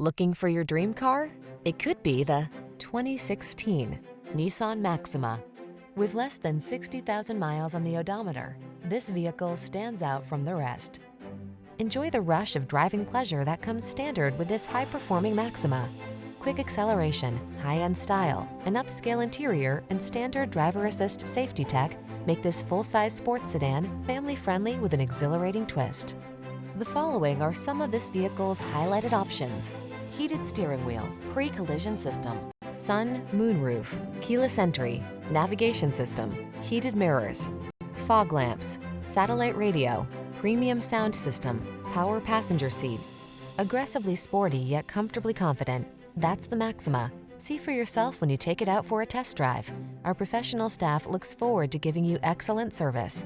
Looking for your dream car? It could be the 2016 Nissan Maxima. With less than 60,000 miles on the odometer, this vehicle stands out from the rest. Enjoy the rush of driving pleasure that comes standard with this high-performing Maxima. Quick acceleration, high-end style, an upscale interior, and standard driver assist safety tech make this full-size sports sedan family-friendly with an exhilarating twist. The following are some of this vehicle's highlighted options: heated steering wheel, pre-collision system, sun, moonroof, keyless entry, navigation system, heated mirrors, fog lamps, satellite radio, premium sound system, power passenger seat. Aggressively sporty yet comfortably confident, that's the Maxima. See for yourself when you take it out for a test drive. Our professional staff looks forward to giving you excellent service.